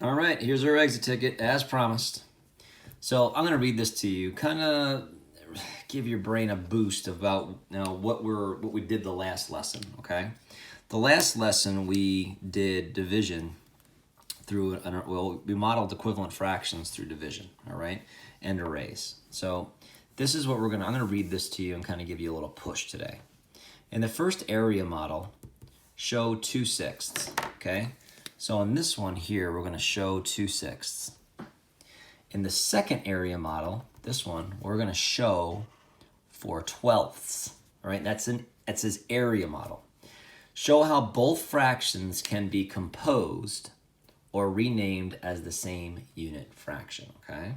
All right, here's our exit ticket as promised. So I'm going to read this to you, kind of give your brain a boost about what we did the last lesson. Okay, the last lesson we did division through we modeled equivalent fractions through division. All right, and arrays. So this is what I'm going to read this to you and kind of give you a little push today. In the first area model, show 2/6. Okay. So in this one here, we're going to show 2/6. In the second area model, this one, we're going to show 4/12. All right, that's his area model. Show how both fractions can be composed or renamed as the same unit fraction, okay?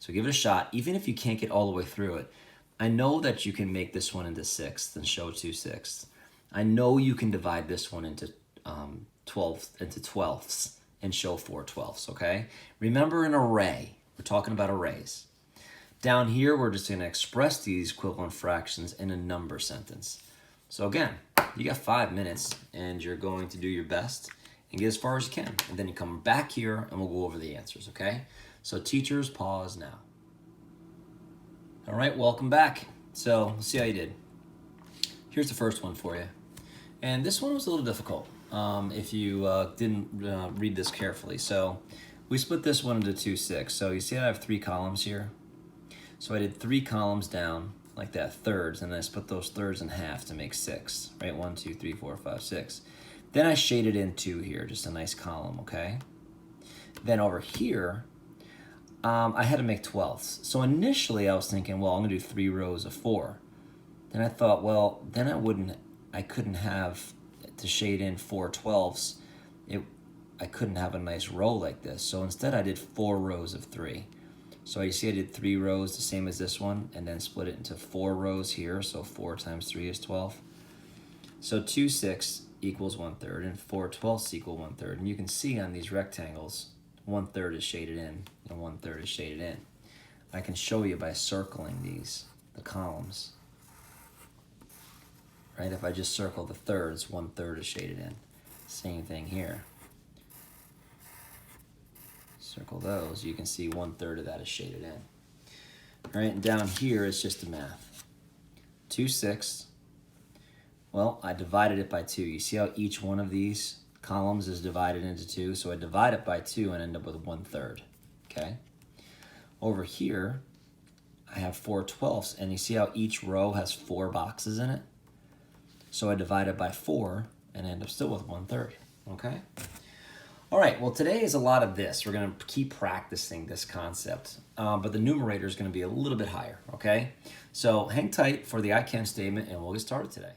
So give it a shot, even if you can't get all the way through it. I know that you can make this one into sixths and show 2/6. I know you can divide this one into 12ths and show 4/12, okay? Remember an array. We're talking about arrays. Down here, we're just going to express these equivalent fractions in a number sentence. So again, you got 5 minutes, and you're going to do your best and get as far as you can. And then you come back here, and we'll go over the answers, okay? So teachers, pause now. All right, welcome back. So let's see how you did. Here's the first one for you. And this one was a little difficult if you didn't read this carefully. So we split this one into 2/6. So you see I have 3 columns here. So I did 3 columns down like that, thirds, and then I split those thirds in half to make 6, right? 1, 2, 3, 4, 5, 6. Then I shaded in 2 here, just a nice column, okay? Then over here, I had to make 12ths. So initially I was thinking, well, I'm gonna do 3 rows of 4. Then I thought, well, then I couldn't have to shade in 4/12ths. I couldn't have a nice row like this. So instead I did 4 rows of 3. So you see I did 3 rows, the same as this one, and then split it into 4 rows here. So 4 times 3 is 12. So 2/6 equals 1/3, and 4/12ths equal 1/3. And you can see on these rectangles, 1/3 is shaded in, and 1/3 is shaded in. I can show you by circling the columns. Right? If I just circle the thirds, 1/3 is shaded in. Same thing here. Circle those, you can see 1/3 of that is shaded in. All right, and down here is just the math. 2/6, well, I divided it by 2. You see how each one of these columns is divided into 2? So I divide it by 2 and end up with 1/3, okay? Over here, I have 4/12ths, and you see how each row has 4 boxes in it? So I divide it by 4 and end up still with 1/3, okay? All right, well, today is a lot of this. We're going to keep practicing this concept, but the numerator is going to be a little bit higher, okay? So hang tight for the I can statement, and we'll get started today.